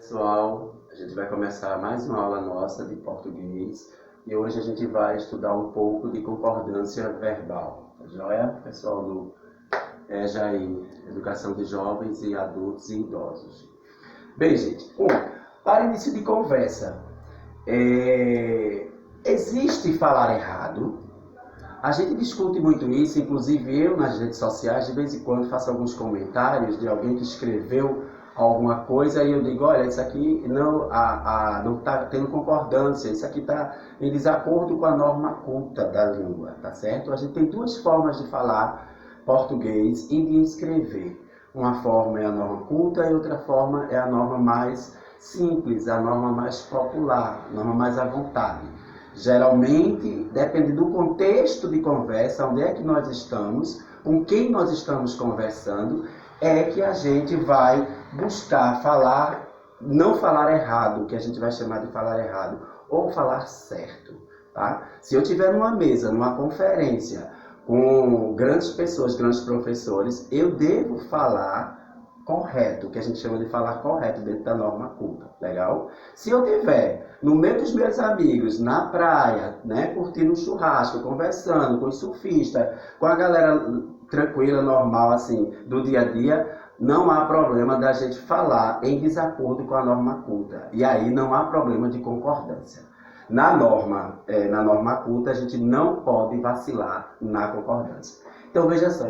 Pessoal, a gente vai começar mais uma aula nossa de português e hoje a gente vai estudar um pouco de concordância verbal. Tá joia? Pessoal do EJA, Educação de Jovens e Adultos e Idosos. Bem, gente, para início de conversa, existe falar errado? A gente discute muito isso, inclusive eu nas redes sociais, de vez em quando faço alguns comentários de alguém que escreveu alguma coisa e eu digo, olha, isso aqui não está tendo concordância, isso aqui está em desacordo com a norma culta da língua, tá certo? A gente tem duas formas de falar português e de escrever. Uma forma é a norma culta e outra forma é a norma mais simples, a norma mais popular, a norma mais à vontade. Geralmente, depende do contexto de conversa, onde é que nós estamos, com quem nós estamos conversando, é que a gente vai buscar falar, não falar errado, que a gente vai chamar de falar errado, ou falar certo, tá? Se eu estiver numa mesa, numa conferência, com grandes pessoas, grandes professores, eu devo falar correto, que a gente chama de falar correto dentro da norma culta, legal? Se eu estiver no meio dos meus amigos, na praia, né, curtindo um churrasco, conversando com os surfistas, com a galera tranquila, normal, assim, do dia a dia, não há problema da gente falar em desacordo com a norma culta. E aí não há problema de concordância. Na norma culta, a gente não pode vacilar na concordância. Então, veja só,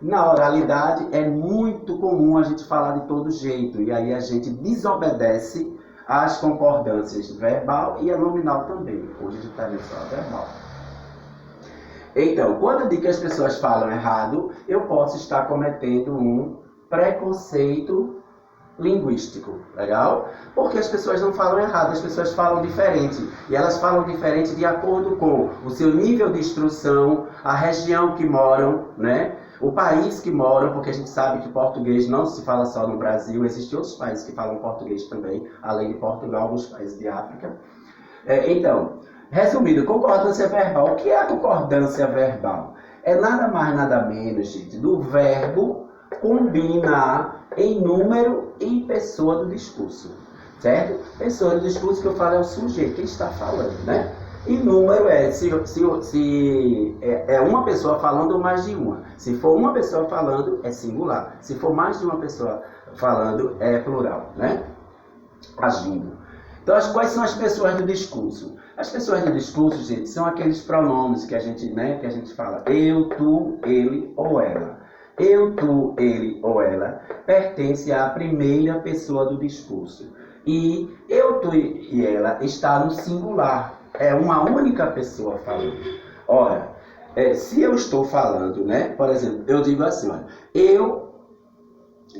na oralidade é muito comum a gente falar de todo jeito, e aí a gente desobedece às concordâncias verbal e a nominal também. Hoje a gente está vendo só a verbal. Então, quando eu digo que as pessoas falam errado, eu posso estar cometendo um preconceito linguístico, legal? Porque as pessoas não falam errado, as pessoas falam diferente. E elas falam diferente de acordo com o seu nível de instrução, a região que moram, né? O país que moram, porque a gente sabe que português não se fala só no Brasil, existem outros países que falam português também, além de Portugal, alguns países de África. Resumindo, concordância verbal. O que é a concordância verbal? É nada mais, nada menos, gente, do verbo combinar em número e pessoa do discurso, certo? Pessoa do discurso que eu falo é o sujeito, quem está falando, né? E número é se é uma pessoa falando ou mais de uma. Se for uma pessoa falando, é singular. Se for mais de uma pessoa falando, é plural, né? Agindo. Então, quais são as pessoas do discurso? As pessoas do discurso, gente, são aqueles pronomes que a gente fala eu, tu, ele ou ela. Eu, tu, ele ou ela pertence à primeira pessoa do discurso. E eu, tu e ela está no singular. É uma única pessoa falando. Ora, se eu estou falando, né? Por exemplo, eu digo assim, olha, eu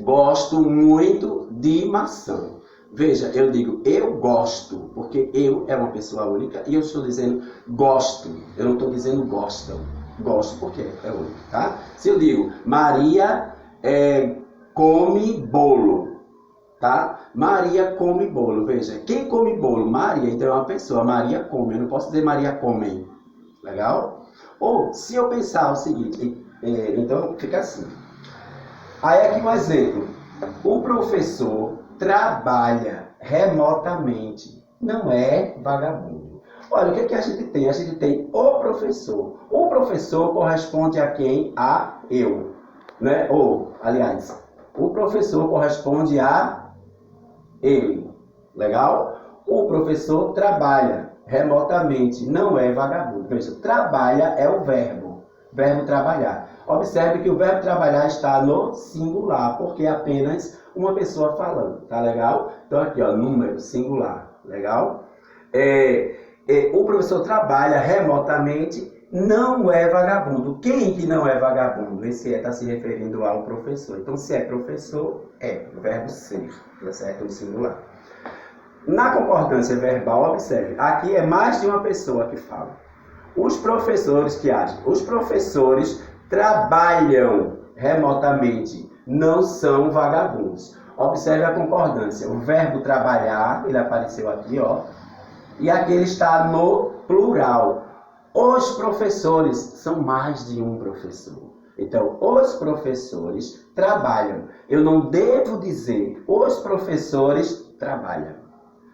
gosto muito de maçã. Veja, eu digo eu gosto, porque eu é uma pessoa única e eu estou dizendo gosto. Eu não estou dizendo gostam. Gosto porque é único, tá? Se eu digo Maria come bolo, tá? Maria come bolo. Veja, quem come bolo? Maria, então é uma pessoa. Maria come. Eu não posso dizer Maria comem. Legal? Ou, se eu pensar o seguinte, então fica assim. Aí aqui um exemplo. O professor trabalha remotamente. Não é vagabundo. Olha, o que a gente tem? A gente tem o professor. O professor corresponde a quem? A eu. Né? Ou, aliás, o professor corresponde a ele. Legal? O professor trabalha remotamente. Não é vagabundo. Veja, trabalha é o verbo. Verbo trabalhar. Observe que o verbo trabalhar está no singular, porque é apenas uma pessoa falando. Tá legal? Então aqui, ó, número singular. Legal? O professor trabalha remotamente, não é vagabundo. Quem que não é vagabundo? Esse está se referindo ao professor. Então, se é professor, é o verbo ser, tá certo? No singular. Na concordância verbal, observe, aqui é mais de uma pessoa que fala. Os professores que agem, os professores trabalham remotamente, não são vagabundos. Observe a concordância. O verbo trabalhar, ele apareceu aqui, ó. E aqui ele está no plural. Os professores são mais de um professor. Então, os professores trabalham. Eu não devo dizer os professores trabalha.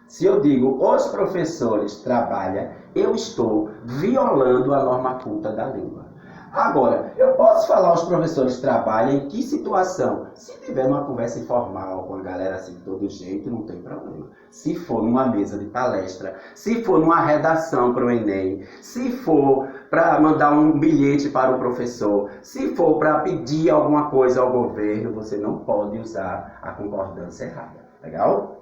Se eu digo os professores trabalham, eu estou violando a norma culta da língua. Agora, eu posso falar os professores trabalham em que situação? Se tiver numa conversa informal com a galera assim de todo jeito, não tem problema. Se for numa mesa de palestra, se for numa redação para o Enem, se for para mandar um bilhete para o professor, se for para pedir alguma coisa ao governo, você não pode usar a concordância errada. Legal?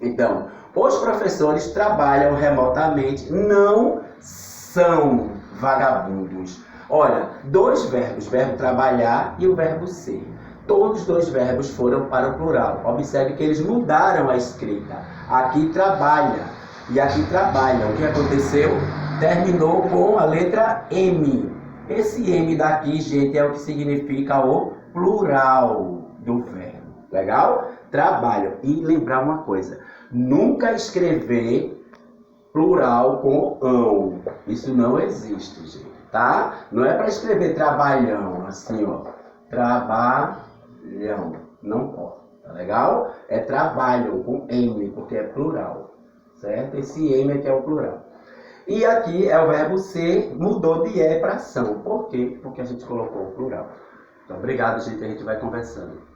Então, os professores trabalham remotamente, não são vagabundos. Olha, dois verbos, verbo trabalhar e o verbo ser. Todos os dois verbos foram para o plural. Observe que eles mudaram a escrita. Aqui trabalha e aqui trabalha. O que aconteceu? Terminou com a letra M. Esse M daqui, gente, é o que significa o plural do verbo. Legal? Trabalham. E lembrar uma coisa, nunca escrever plural com ão. Isso não existe, gente. Tá? Não é para escrever trabalhão, assim, ó. Trabalhão. Não pode. Tá legal? É trabalham com M, porque é plural. Certo? Esse M aqui é o plural. E aqui é o verbo ser, mudou de é para ação. Por quê? Porque a gente colocou o plural. Então, obrigado, gente. A gente vai conversando.